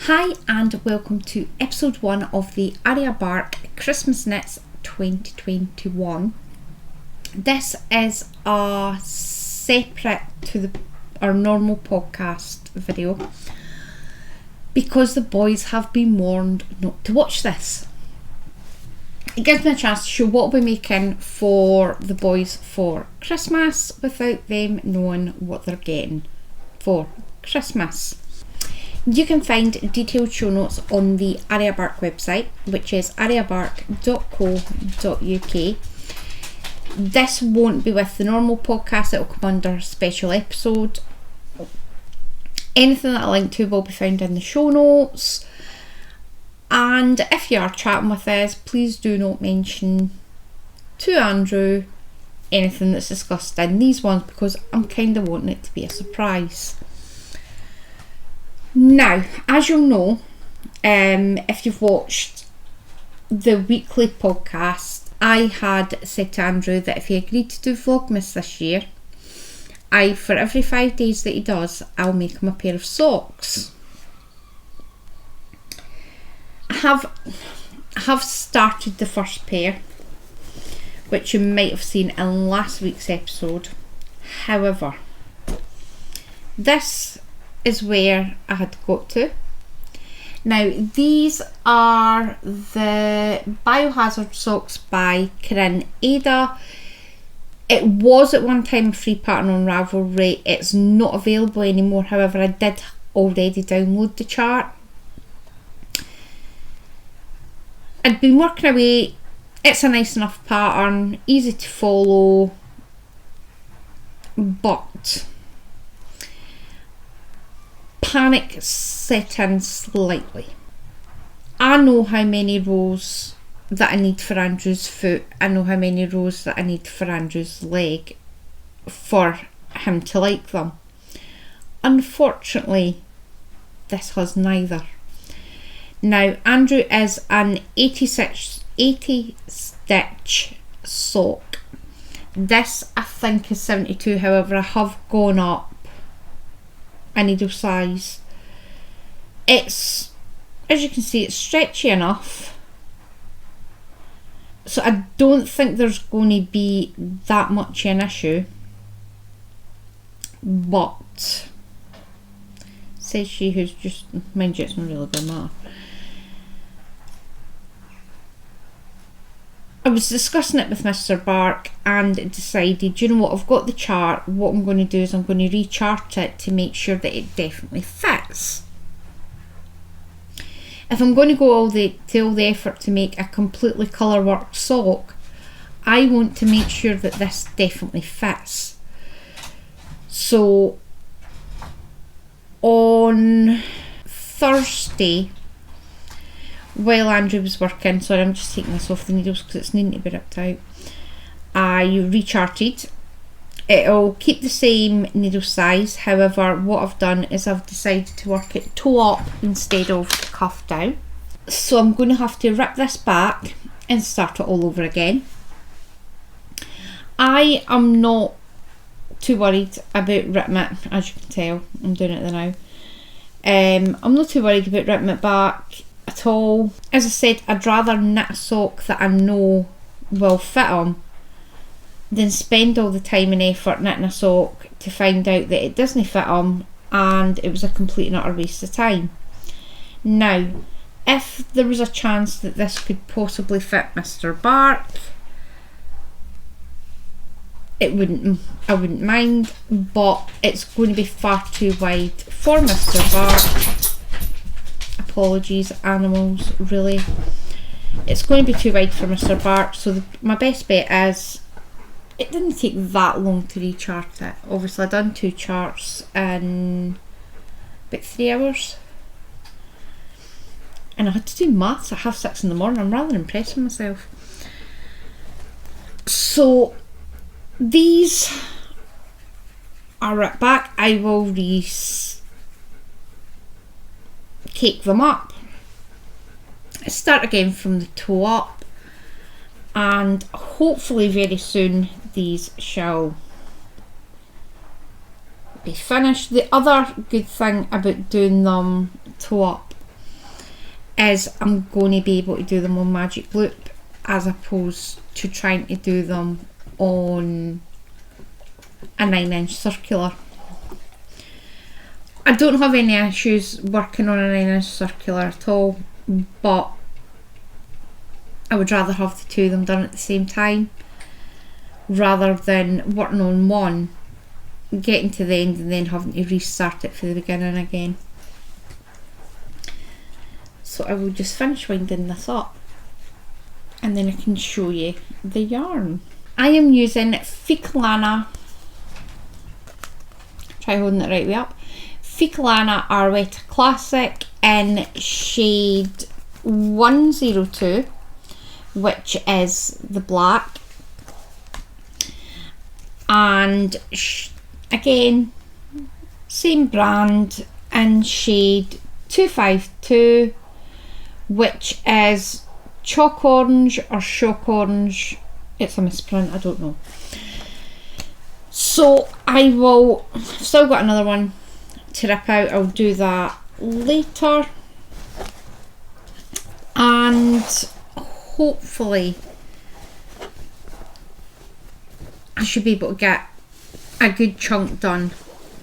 Hi and welcome to episode 1 of the Arya Bark Christmas Knits 2021. This is a separate to our normal podcast video because the boys have been warned not to watch this. It gives me a chance to show what we're making for the boys for Christmas without them knowing what they're getting for Christmas. You can find detailed show notes on the Arya Bark website, which is aryabark.co.uk. This won't be with the normal podcast, it will come under a special episode. Anything that I link to will be found in the show notes. And if you are chatting with us, please do not mention to Andrew anything that's discussed in these ones because I'm kind of wanting it to be a surprise. Now, as you'll know, if you've watched the weekly podcast, I had said to Andrew that if he agreed to do Vlogmas this year, for every 5 days that he does, I'll make him a pair of socks. I have started the first pair, which you might have seen in last week's episode. However, this is where I had got to. Now, these are the Biohazard socks by Corinne Ada. It was at one time a free pattern on Ravelry. It's not available anymore. However, I did already download the chart. I'd been working away. It's a nice enough pattern, easy to follow, but panic set in slightly. I know how many rows that I need for Andrew's foot. I know how many rows that I need for Andrew's leg for him to like them. Unfortunately, this has neither. Now, Andrew is an 80 stitch sock. This I think is 72, however I have gone up a needle size. It's, as you can see, it's stretchy enough, so I don't think there's going to be that much an issue, but says she who's just, mind you, it's not really going to matter. I was discussing it with Mr. Bark and decided, you know what, I've got the chart. What I'm going to do is I'm going to rechart it to make sure that it definitely fits. If I'm going to go all the effort to make a completely colour worked sock, I want to make sure that this definitely fits. So on Thursday, while Andrew was working, sorry, I'm just taking this off the needles because it's needing to be ripped out, I recharted. It'll keep the same needle size, however what I've done is I've decided to work it toe up instead of cuff down. So I'm going to have to rip this back and start it all over again. I am not too worried about ripping it, as you can tell, I'm doing it now. I'm not too worried about ripping it back at all. As I said, I'd rather knit a sock that I know will fit them than spend all the time and effort knitting a sock to find out that it doesn't fit them and it was a complete and utter waste of time. Now, if there was a chance that this could possibly fit Mr. Bark, I wouldn't mind, but it's going to be far too wide for Mr. Bark. Apologies, animals, really. It's going to be too wide for Mr. Bark, so my best bet is, it didn't take that long to rechart it. Obviously, I've done 2 charts in about 3 hours. And I had to do maths at 6:30 in the morning. I'm rather impressed with myself. So, these are ripped back. I will cake them up, start again from the toe up, and hopefully very soon these shall be finished. The other good thing about doing them toe up is I'm going to be able to do them on magic loop as opposed to trying to do them on a 9-inch circular. I don't have any issues working on a 9-inch circular at all, but I would rather have the two of them done at the same time rather than working on one, getting to the end and then having to restart it for the beginning again. So I will just finish winding this up and then I can show you the yarn. I am using Ficalana, try holding it right way up, Ficalana Arwetta Classic in shade 102, which is the black, and again same brand in shade 252, which is chalk orange or shock orange. It's a misprint, I don't know. So I will, I've still got another one to rip out, I'll do that later, and hopefully I should be able to get a good chunk done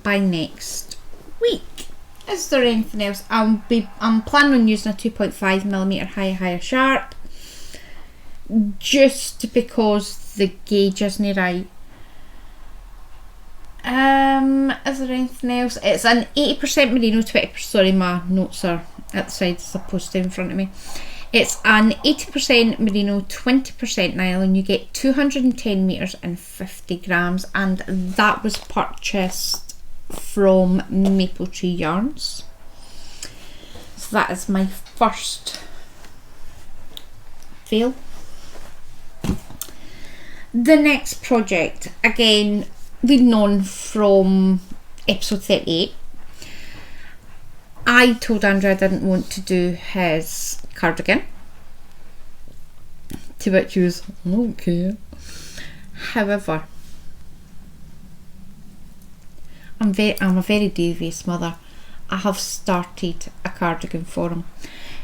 by next week. Is there anything else? I'm planning on using a 2.5mm higher sharp, just because the gauge isn't right. Is there anything else? It's an 80% merino, 20%, sorry, my notes are at the side as opposed to in front of me. It's an 80% merino, 20% nylon. You get 210 meters and 50 grams, and that was purchased from Maple Tree Yarns. So that is my first fail. The next project, again leading on from episode 38, I told Andrew I didn't want to do his cardigan, to which he was, okay. However, I'm a very devious mother. I have started a cardigan for him.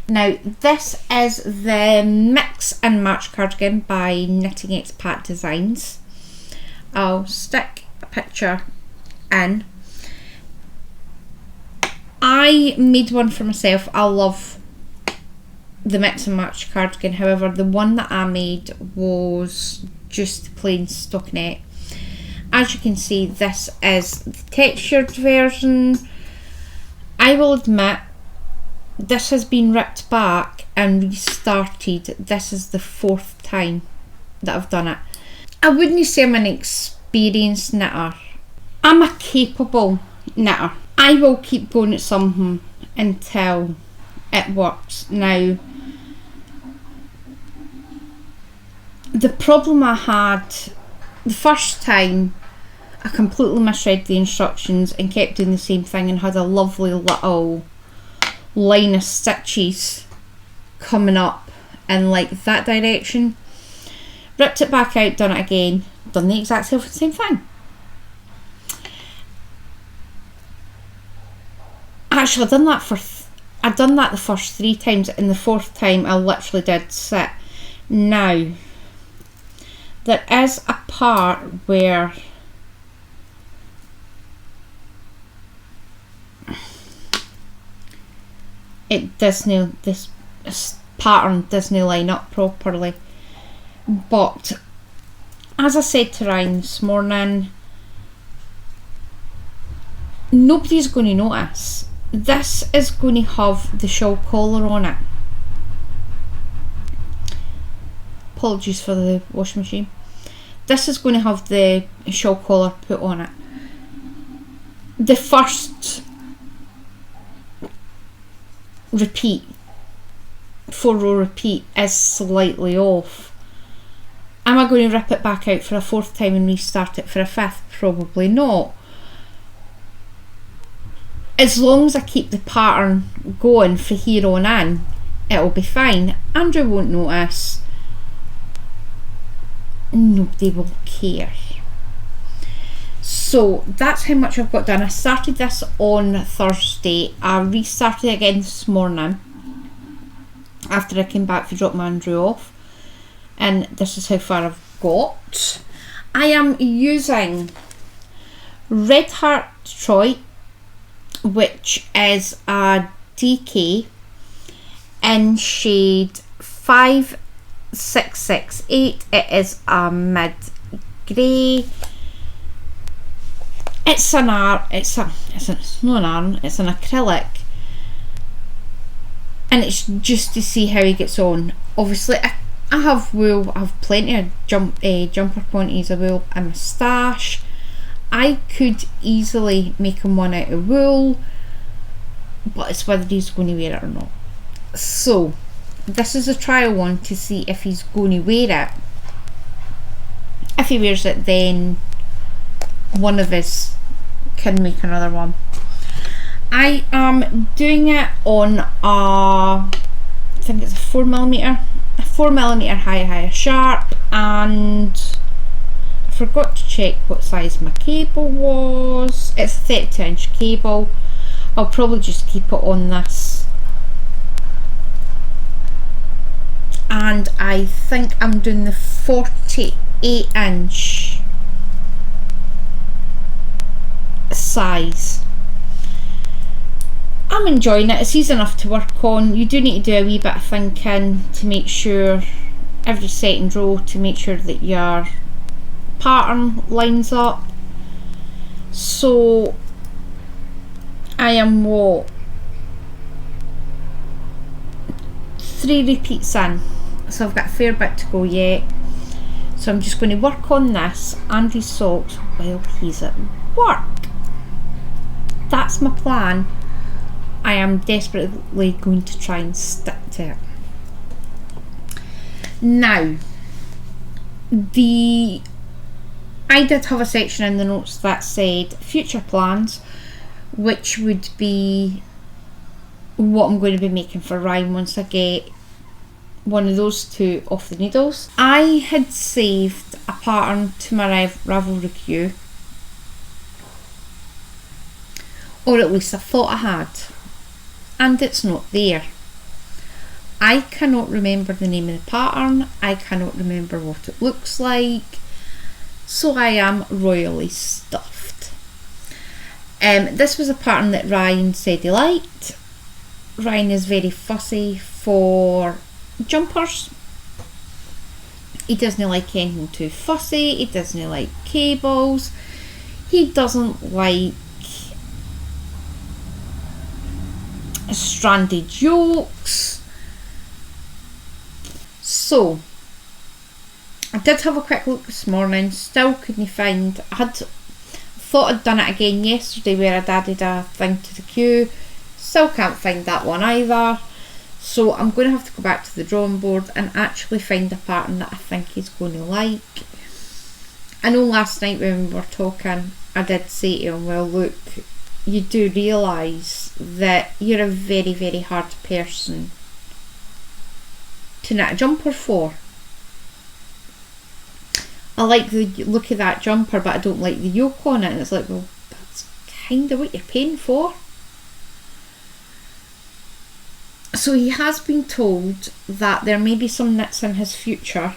Now this is the Mix and Match cardigan by Knitting Expat Designs. I'll stick a picture in. I made one for myself. I love the Mix and Match cardigan, however the one that I made was just plain stockinette. As you can see, this is the textured version. I will admit, this has been ripped back and restarted. This is the 4th time that I've done it. I wouldn't say I'm an experienced knitter. I'm a capable knitter. I will keep going at something until it works. Now, the problem I had the first time, I completely misread the instructions and kept doing the same thing and had a lovely little line of stitches coming up in like that direction. Ripped it back out, done it again, done the exact same thing. Actually, I'd done that the first 3 times, and the 4th time I literally did sit. Now, there is a part where this pattern doesn't line up properly. But as I said to Ryan this morning, nobody's going to notice. This is going to have the shawl collar on it. Apologies for the washing machine. This is going to have the shawl collar put on it. The first repeat, 4-row repeat, is slightly off. Am I going to rip it back out for a 4th time and restart it for a 5th? Probably not. As long as I keep the pattern going for here on in, it'll be fine. Andrew won't notice. Nobody will care. So that's how much I've got done. I started this on Thursday. I restarted again this morning. after I came back to drop my Andrew off, and this is how far I've got. I am using Red Heart Detroit, which is a DK in shade 5668. It is a mid grey. It's not an iron, it's an acrylic, and it's just to see how he gets on. Obviously I have wool, I have plenty of jumper quantities of wool in my stash. I could easily make him one out of wool, but it's whether he's going to wear it or not. So this is a trial one to see if he's going to wear it. If he wears it, then one of us can make another one. I am doing it on I think it's a 4mm high sharp, and I forgot to check what size my cable was. It's a 32-inch cable. I'll probably just keep it on this, and I think I'm doing the 48-inch size. I'm enjoying it. It's easy enough to work on. You do need to do a wee bit of thinking to make sure every second row, to make sure that your pattern lines up. So I am 3 repeats in, so I've got a fair bit to go yet. So I'm just going to work on this and these socks while he's at work. That's my plan. I am desperately going to try and stick to it. Now, I did have a section in the notes that said future plans, which would be what I'm going to be making for Ryan once I get one of those two off the needles. I had saved a pattern to my Ravelry queue, or at least I thought I had, and it's not there. I cannot remember the name of the pattern, I cannot remember what it looks like, so I am royally stuffed. This was a pattern that Ryan said he liked. Ryan is very fussy for jumpers. He doesn't like anything too fussy, he doesn't like cables, he doesn't like stranded yokes. So I did have a quick look this morning, still couldn't find. I had thought I'd done it again yesterday where I'd added a thing to the queue, still can't find that one either. So I'm going to have to go back to the drawing board and actually find a pattern that I think he's going to like. I know last night when we were talking, I did say to him, well look, you do realise that you're a very, very hard person to knit a jumper for. I like the look of that jumper, but I don't like the yoke on it. And it's like, well, that's kind of what you're paying for. So he has been told that there may be some knits in his future.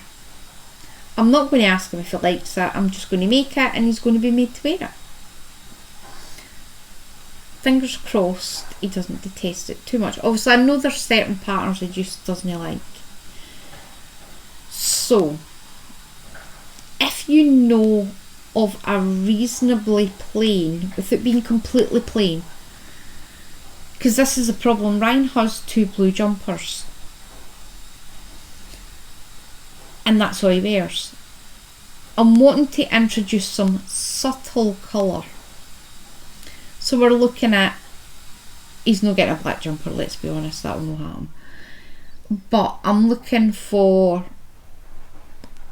I'm not going to ask him if he likes it, I'm just going to make it and he's going to be made to wear it. Fingers crossed he doesn't detest it too much. Obviously I know there's certain patterns he just doesn't like. So if you know of a reasonably plain, without being completely plain, because this is a problem, Ryan has 2 blue jumpers and that's all he wears. I'm wanting to introduce some subtle colour. So we're looking at, he's not getting a black jumper, let's be honest, that will not happen. But I'm looking for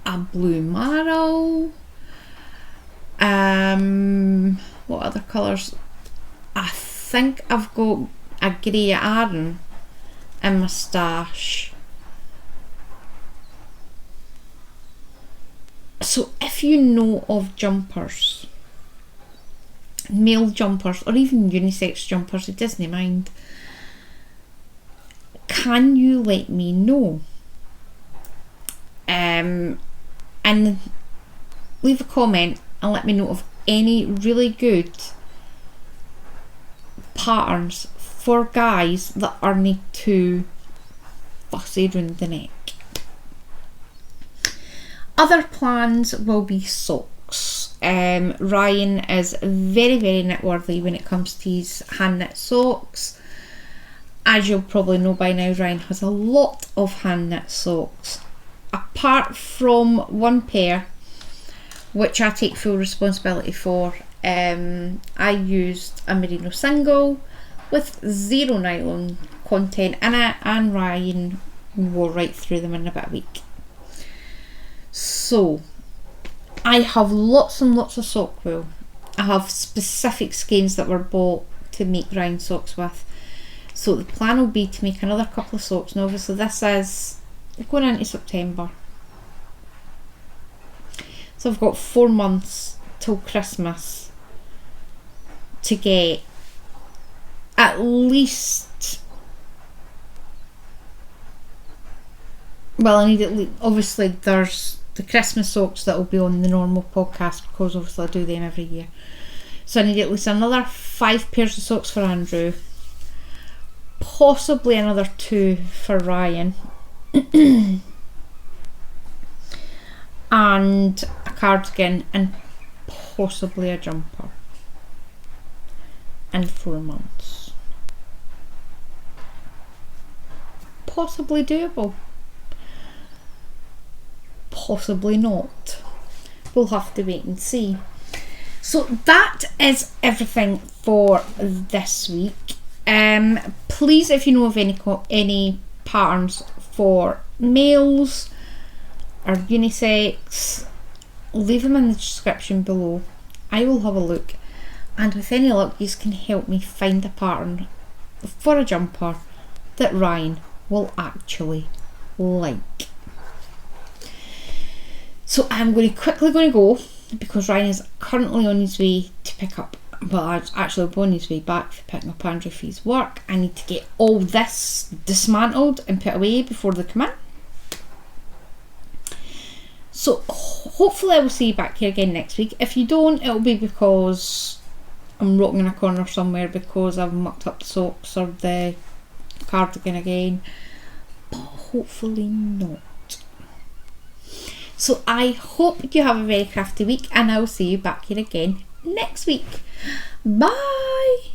a blue marrow. What other colours? I think I've got a grey Aran in my stash. So if you know of jumpers, male jumpers or even unisex jumpers, it doesn't mind, can you let me know? And leave a comment and let me know of any really good patterns for guys that aren't too fussy around the neck. Other plans will be socks. Ryan is very, very knitworthy when it comes to his hand knit socks. As you'll probably know by now, Ryan has a lot of hand knit socks. Apart from one pair, which I take full responsibility for, I used a merino single with 0 nylon content in it, and Ryan wore right through them in about a week. So I have lots and lots of sock wool. I have specific skeins that were bought to make Ryan socks with. So the plan will be to make another couple of socks. Now obviously this is going into September. So I've got 4 months till Christmas to get at least, well, I need at least, obviously there's the Christmas socks that will be on the normal podcast because obviously I do them every year. So I need at least another 5 pairs of socks for Andrew, possibly another 2 for Ryan, and a cardigan, and possibly a jumper in 4 months. Possibly doable, possibly not. We'll have to wait and see. So that is everything for this week. Please, if you know of any patterns for males or unisex, leave them in the description below. I will have a look, and with any luck you can help me find a pattern for a jumper that Ryan will actually like. So I'm quickly going to go because Ryan is currently on his way to pick up, well, actually on his way back for picking up Andrew for his work. I need to get all this dismantled and put away before they come in. So hopefully I will see you back here again next week. If you don't, it'll be because I'm rocking in a corner somewhere because I've mucked up the socks or the cardigan again, but hopefully not. So I hope you have a very crafty week, and I will see you back here again next week. Bye!